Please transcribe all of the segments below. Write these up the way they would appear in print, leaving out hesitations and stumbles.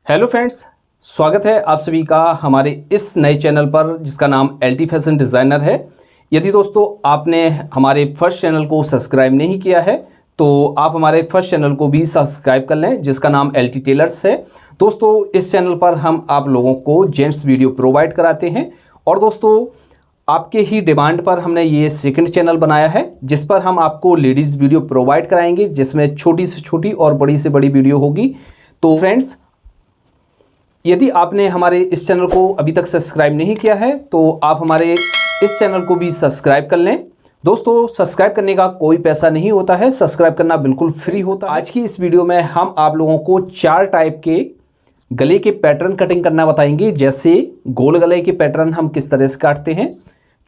Hello friends, स्वागत है आप सभी का हमारे इस नए चैनल पर जिसका नाम एलटी फैशन डिज़ाइनर है। यदि दोस्तों आपने हमारे फर्स्ट चैनल को सब्सक्राइब नहीं किया है तो आप हमारे फर्स्ट चैनल को भी सब्सक्राइब कर लें जिसका नाम एलटी टेलर्स है। दोस्तों इस चैनल पर हम आप लोगों को जेंट्स वीडियो प्रोवाइड कराते हैं और दोस्तों आपके ही डिमांड पर हमने ये सेकंड चैनल बनाया है जिस पर हम आपको लेडीज़ वीडियो प्रोवाइड कराएंगे जिसमें छोटी से छोटी और बड़ी से बड़ी वीडियो होगी। तो फ्रेंड्स, यदि आपने हमारे इस चैनल को अभी तक सब्सक्राइब नहीं किया है तो आप हमारे इस चैनल को भी सब्सक्राइब कर लें। दोस्तों सब्सक्राइब करने का कोई पैसा नहीं होता है, सब्सक्राइब करना बिल्कुल फ्री होता है। आज की इस वीडियो में हम आप लोगों को 4 टाइप के गले के पैटर्न कटिंग करना बताएंगे। जैसे गोल गले के पैटर्न हम किस तरह से काटते हैं,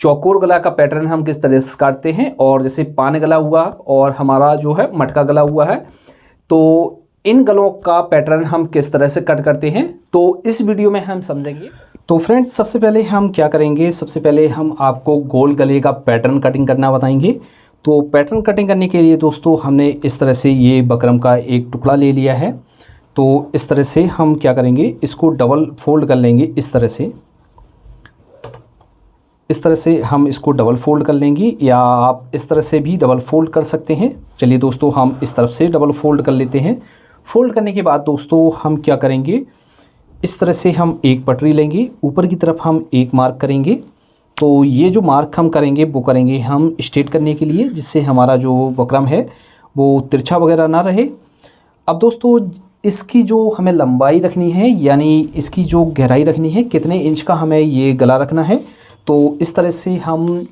चौकोर गला का पैटर्न हम किस तरह से काटते हैं, और जैसे पान गला हुआ और हमारा जो है मटका गला हुआ है, तो इन गलों का पैटर्न हम किस तरह से कट करते हैं तो इस वीडियो में हम समझेंगे। तो फ्रेंड्स, सबसे पहले हम क्या करेंगे, सबसे पहले हम आपको गोल गले का पैटर्न कटिंग करना बताएंगे। तो पैटर्न कटिंग करने के लिए दोस्तों हमने इस तरह से ये बकरम का एक टुकड़ा ले लिया है। तो इस तरह से हम क्या करेंगे, इसको डबल फोल्ड कर लेंगे। इस तरह से हम इसको डबल फोल्ड कर लेंगे, या आप इस तरह से भी डबल फोल्ड कर सकते हैं। चलिए दोस्तों, हम इस तरफ से डबल फोल्ड कर लेते हैं। फोल्ड करने के बाद दोस्तों हम क्या करेंगे, इस तरह से हम एक पटरी लेंगे, ऊपर की तरफ हम एक मार्क करेंगे। तो ये जो मार्क हम करेंगे वो करेंगे हम स्ट्रेट करने के लिए, जिससे हमारा जो बकरम है वो तिरछा वगैरह ना रहे। अब दोस्तों इसकी जो हमें लंबाई रखनी है, यानी इसकी जो गहराई रखनी है, कितने इंच का हमें ये गला रखना है, तो इस तरह से हम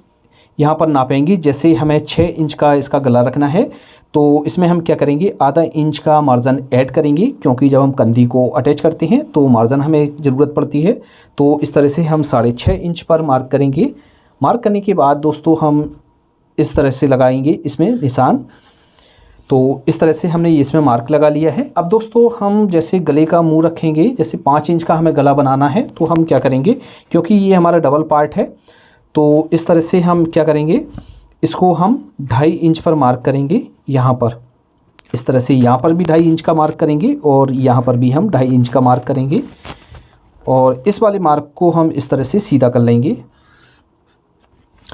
यहाँ पर नापेंगे। जैसे हमें 6 इंच का इसका गला रखना है तो इसमें हम क्या करेंगे, आधा इंच का मार्जिन ऐड करेंगे, क्योंकि जब हम कंधी को अटैच करते हैं तो मार्जिन हमें ज़रूरत पड़ती है। तो इस तरह से हम 6.5 इंच पर मार्क करेंगे। मार्क करने के बाद दोस्तों हम इस तरह से लगाएंगे इसमें निशान। तो इस तरह से हमने इसमें मार्क लगा लिया है। अब दोस्तों हम जैसे गले का मुंह रखेंगे, जैसे 5 इंच का हमें गला बनाना है, तो हम क्या करेंगे, क्योंकि ये हमारा डबल पार्ट है, तो इस तरह से हम क्या करेंगे, इसको हम 2.5 इंच पर मार्क करेंगे। यहाँ पर इस तरह से यहाँ पर भी 2.5 इंच का मार्क करेंगे और यहाँ पर भी हम 2.5 इंच का मार्क करेंगे, और इस वाले मार्क को हम इस तरह से सीधा कर लेंगे।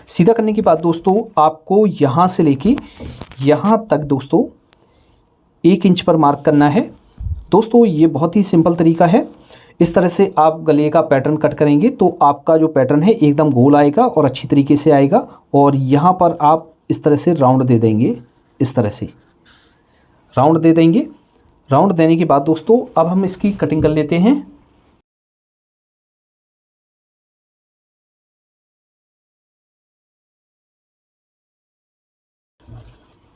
सीधा करने के बाद दोस्तों आपको यहाँ से लेके यहाँ तक दोस्तों 1 इंच पर मार्क करना है। दोस्तों ये बहुत ही सिंपल तरीका है। इस तरह से आप गले का पैटर्न कट करेंगे तो आपका जो पैटर्न है एकदम गोल आएगा और अच्छी तरीके से आएगा। और यहाँ पर आप इस तरह से राउंड दे देंगे, इस तरह से राउंड दे देंगे। राउंड देने के बाद दोस्तों अब हम इसकी कटिंग कर लेते हैं।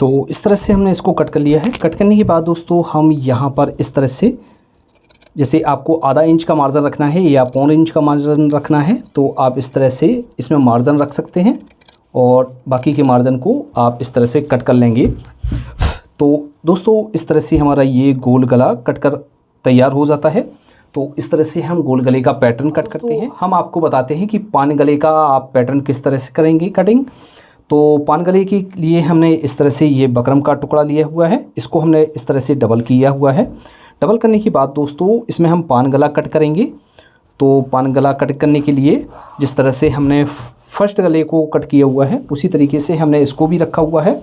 तो इस तरह से हमने इसको कट कर लिया है। कट करने के बाद दोस्तों हम यहाँ पर इस तरह से, जैसे आपको आधा इंच का मार्जिन रखना है या 1.25 इंच का मार्जिन रखना है, तो आप इस तरह से इसमें मार्जिन रख सकते हैं और बाकी के मार्जिन को आप इस तरह से कट कर लेंगे। तो दोस्तों इस तरह से हमारा ये गोल गला कट कर तैयार हो जाता है। तो इस तरह से हम गोल गले का पैटर्न कट करते हैं। हम आपको बताते हैं कि पान गले का आप पैटर्न किस तरह से करेंगे कटिंग। तो पान गले के लिए हमने इस तरह से ये बकरम का टुकड़ा लिया हुआ है, इसको हमने इस तरह से डबल किया हुआ है। डबल करने के बाद दोस्तों इसमें हम पान गला कट करेंगे। तो पान गला कट करने के लिए जिस तरह से हमने फर्स्ट गले को कट किया हुआ है उसी तरीके से हमने इसको भी रखा हुआ है।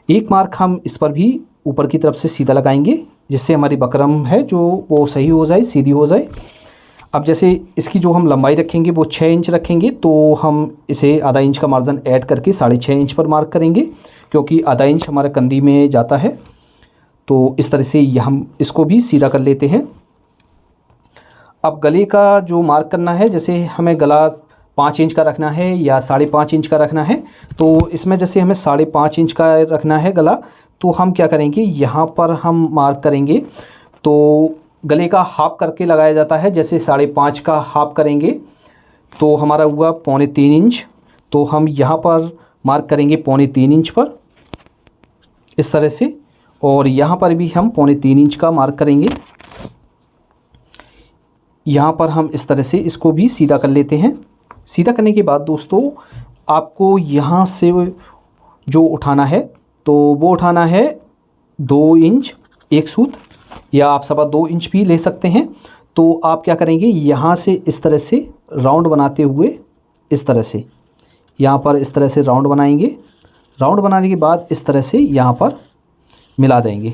एक मार्क हम इस पर भी ऊपर की तरफ से सीधा लगाएंगे, जिससे हमारी बकरम है जो वो सही हो जाए, सीधी हो जाए। अब जैसे इसकी जो हम लंबाई रखेंगे वो 6 इंच रखेंगे, तो हम इसे आधा इंच का मार्जिन ऐड करके 6.5 इंच पर मार्क करेंगे, क्योंकि आधा इंच हमारा कंधी में जाता है। तो इस तरह से हम इसको भी सीधा कर लेते हैं। अब गले का जो मार्क करना है, जैसे हमें गला 5 इंच का रखना है या 5.5 इंच का रखना है, तो इसमें जैसे हमें 5.5 इंच का रखना है गला, तो हम क्या करेंगे, यहाँ पर हम मार्क करेंगे। तो गले का हाफ करके लगाया जाता है, जैसे 5.5 का हाफ करेंगे तो हमारा हुआ 3.25 इंच। तो हम यहाँ पर मार्क करेंगे 3.25 इंच पर इस तरह से, और यहाँ पर भी हम 3.25 इंच का मार्क करेंगे। यहाँ पर हम इस तरह से इसको भी सीधा कर लेते हैं। सीधा करने के बाद दोस्तों आपको यहाँ से जो उठाना है तो वो उठाना है 2 इंच एक सूत, या आप 2.25 इंच भी ले सकते हैं। तो आप क्या करेंगे, यहाँ से इस तरह से राउंड बनाते हुए इस तरह से यहाँ पर इस तरह से राउंड बनाएंगे। राउंड बनाने के बाद इस तरह से यहाँ पर मिला देंगे।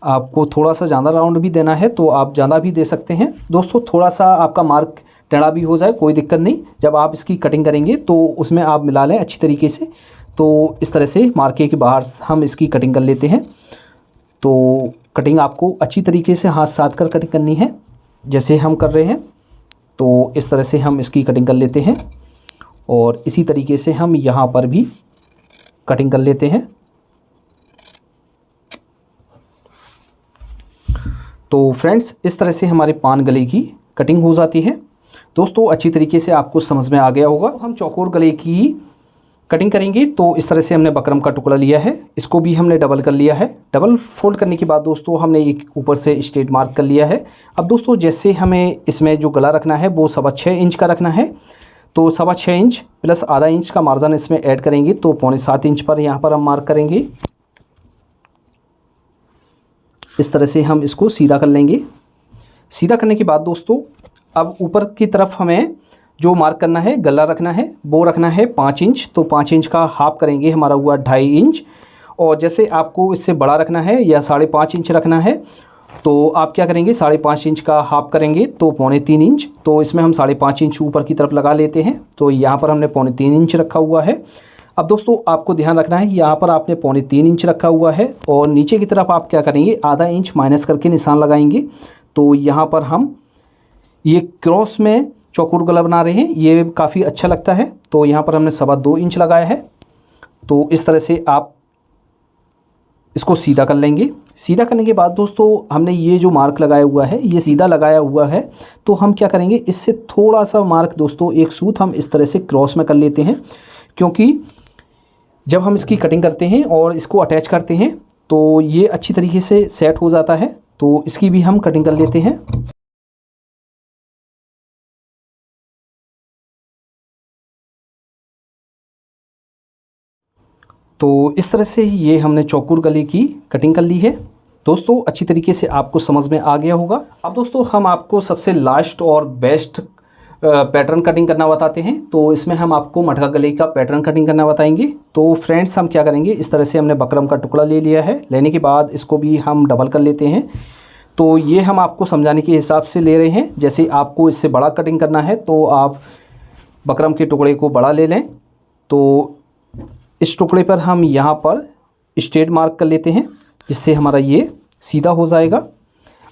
आपको थोड़ा सा ज़्यादा राउंड भी देना है तो आप ज़्यादा भी दे सकते हैं दोस्तों। थोड़ा सा आपका मार्क टेढ़ा भी हो जाए कोई दिक्कत नहीं, जब आप इसकी कटिंग करेंगे तो उसमें आप मिला लें अच्छी तरीके से। तो इस तरह से मार्के के बाहर हम इसकी कटिंग कर लेते हैं। तो कटिंग आपको अच्छी तरीके से हाथ साध कर कटिंग करनी है जैसे हम कर रहे हैं। तो इस तरह से हम इसकी कटिंग कर लेते हैं और इसी तरीके से हम यहाँ पर भी कटिंग कर लेते हैं। तो फ्रेंड्स, इस तरह से हमारे पान गले की कटिंग हो जाती है। दोस्तों अच्छी तरीके से आपको समझ में आ गया होगा। हम चौकोर गले की कटिंग करेंगे। तो इस तरह से हमने बकरम का टुकड़ा लिया है, इसको भी हमने डबल कर लिया है। डबल फोल्ड करने के बाद दोस्तों हमने एक ऊपर से स्ट्रेट मार्क कर लिया है। अब दोस्तों जैसे हमें इसमें जो गला रखना है वो 6.25 इंच का रखना है। तो 6.25 इंच प्लस आधा इंच का मार्जिन इसमें ऐड करेंगे तो 6.25 इंच पर यहाँ पर हम मार्क करेंगे। इस तरह से हम इसको सीधा कर लेंगे। सीधा करने के बाद दोस्तों अब ऊपर की तरफ हमें जो मार्क करना है, गला रखना है, वो रखना है 5 इंच। तो 5 इंच का हाफ करेंगे, हमारा हुआ 2.5 इंच। और जैसे आपको इससे बड़ा रखना है या 5.5 इंच रखना है तो आप क्या करेंगे, 5.5 इंच का हाफ करेंगे तो 3.25 इंच। तो इसमें हम 5.5 इंच ऊपर की तरफ लगा लेते हैं। तो यहाँ पर हमने 3.25 इंच रखा हुआ है। अब दोस्तों आपको ध्यान रखना है, यहाँ पर आपने 3.25 इंच रखा हुआ है और नीचे की तरफ आप क्या करेंगे, आधा इंच माइनस करके निशान लगाएंगे। तो यहाँ पर हम ये क्रॉस में चौकोर गला बना रहे हैं, ये काफ़ी अच्छा लगता है। तो यहाँ पर हमने 2.25 इंच लगाया है। तो इस तरह से आप इसको सीधा कर लेंगे। सीधा करने के बाद दोस्तों हमने ये जो मार्क लगाया हुआ है, ये सीधा लगाया हुआ है। तो हम क्या करेंगे, इससे थोड़ा सा मार्क दोस्तों एक सूत हम इस तरह से क्रॉस में कर लेते हैं, क्योंकि जब हम इसकी कटिंग करते हैं और इसको अटैच करते हैं तो ये अच्छी तरीके से सेट हो जाता है। तो इसकी भी हम कटिंग कर लेते हैं। तो इस तरह से ये हमने चौकोर गले की कटिंग कर ली है। दोस्तों अच्छी तरीके से आपको समझ में आ गया होगा। अब दोस्तों हम आपको सबसे लास्ट और बेस्ट पैटर्न कटिंग करना बताते हैं। तो इसमें हम आपको मटका गले का पैटर्न कटिंग करना बताएंगे। तो फ्रेंड्स हम क्या करेंगे, इस तरह से हमने बकरम का टुकड़ा ले लिया है। लेने के बाद इसको भी हम डबल कर लेते हैं। तो ये हम आपको समझाने के हिसाब से ले रहे हैं। जैसे आपको इससे बड़ा कटिंग करना है तो आप बकरम के टुकड़े को बड़ा ले लें। तो इस टुकड़े पर हम यहाँ पर स्ट्रेट मार्क कर लेते हैं, जिससे हमारा ये सीधा हो जाएगा।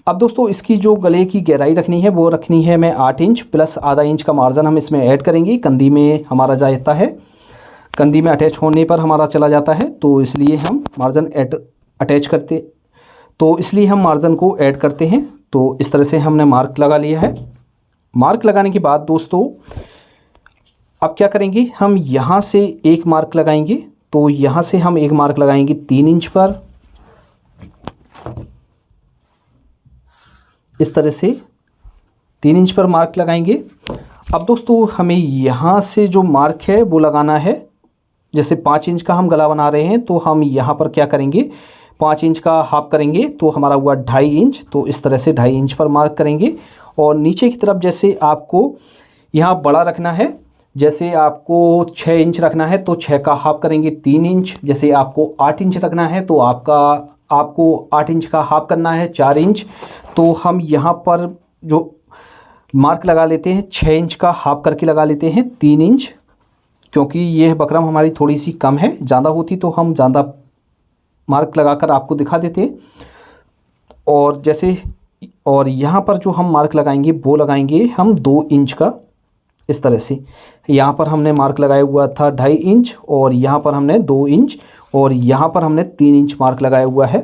अब दोस्तों इसकी जो गले की गहराई रखनी है वो रखनी है मैं 8 इंच प्लस आधा इंच का मार्जिन हम इसमें ऐड करेंगे। कंधी में हमारा जाता है, कंधी में अटैच होने पर हमारा चला जाता है, तो इसलिए हम मार्जिन अटैच करते, तो इसलिए हम मार्जिन को ऐड करते हैं। तो इस तरह से हमने मार्क लगा लिया है। मार्क लगाने के बाद दोस्तों अब क्या करेंगे, हम यहाँ से एक मार्क लगाएंगे। तो यहाँ से हम एक मार्क लगाएंगे 3 इंच पर, इस तरह से 3 इंच पर मार्क लगाएंगे। अब दोस्तों हमें यहाँ से जो मार्क है वो लगाना है। जैसे 5 इंच का हम गला बना रहे हैं तो हम यहाँ पर क्या करेंगे, 5 इंच का हाफ करेंगे तो हमारा हुआ 2.5 इंच। तो इस तरह से 2.5 इंच पर मार्क करेंगे। और नीचे की तरफ जैसे आपको यहाँ बड़ा रखना है, जैसे आपको 6 इंच रखना है तो 6 का हाफ करेंगे 3 इंच। जैसे आपको 8 इंच रखना है तो आपको 8 इंच का हाफ करना है 4 इंच। तो हम यहाँ पर जो मार्क लगा लेते हैं 6 इंच का हाफ करके लगा लेते हैं 3 इंच, क्योंकि यह बकरम हमारी थोड़ी सी कम है। ज़्यादा होती तो हम ज़्यादा मार्क लगाकर आपको दिखा देते। और जैसे और यहाँ पर जो हम मार्क लगाएंगे वो लगाएंगे हम 2 इंच का। इस तरह से यहाँ पर हमने मार्क लगाया हुआ था 2.5 इंच और यहाँ पर हमने 2 इंच और यहाँ पर हमने 3 इंच मार्क लगाया हुआ है।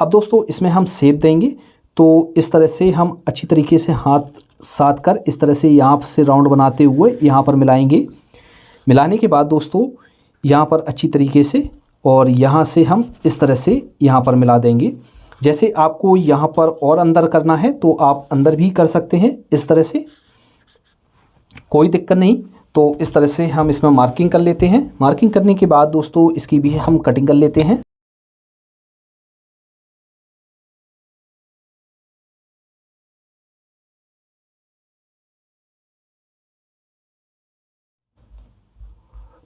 अब दोस्तों इसमें हम शेप देंगे। तो इस तरह से हम अच्छी तरीके से हाथ साध कर इस तरह से यहाँ से राउंड बनाते हुए यहाँ पर मिलाएंगे। मिलाने के बाद दोस्तों यहाँ पर अच्छी तरीके से और यहाँ से हम इस तरह से यहाँ पर मिला देंगे। जैसे आपको यहाँ पर और अंदर करना है तो आप अंदर भी कर सकते हैं, इस तरह से कोई दिक्कत नहीं। तो इस तरह से हम इसमें मार्किंग कर लेते हैं। मार्किंग करने के बाद दोस्तों इसकी भी हम कटिंग कर लेते हैं।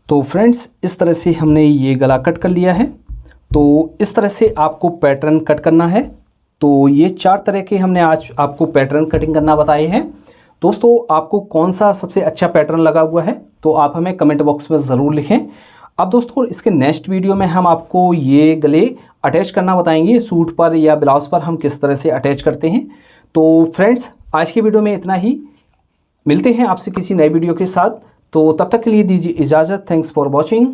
तो फ्रेंड्स इस तरह से हमने ये गला कट कर लिया है। तो इस तरह से आपको पैटर्न कट करना है। तो ये 4 तरह के हमने आज आपको पैटर्न कटिंग करना बताए हैं। दोस्तों आपको कौन सा सबसे अच्छा पैटर्न लगा हुआ है तो आप हमें कमेंट बॉक्स में ज़रूर लिखें। अब दोस्तों इसके नेक्स्ट वीडियो में हम आपको ये गले अटैच करना बताएंगे, सूट पर या ब्लाउज़ पर हम किस तरह से अटैच करते हैं। तो फ्रेंड्स आज की वीडियो में इतना ही, मिलते हैं आपसे किसी नए वीडियो के साथ। तो तब तक के लिए दीजिए इजाज़त। Thanks for watching.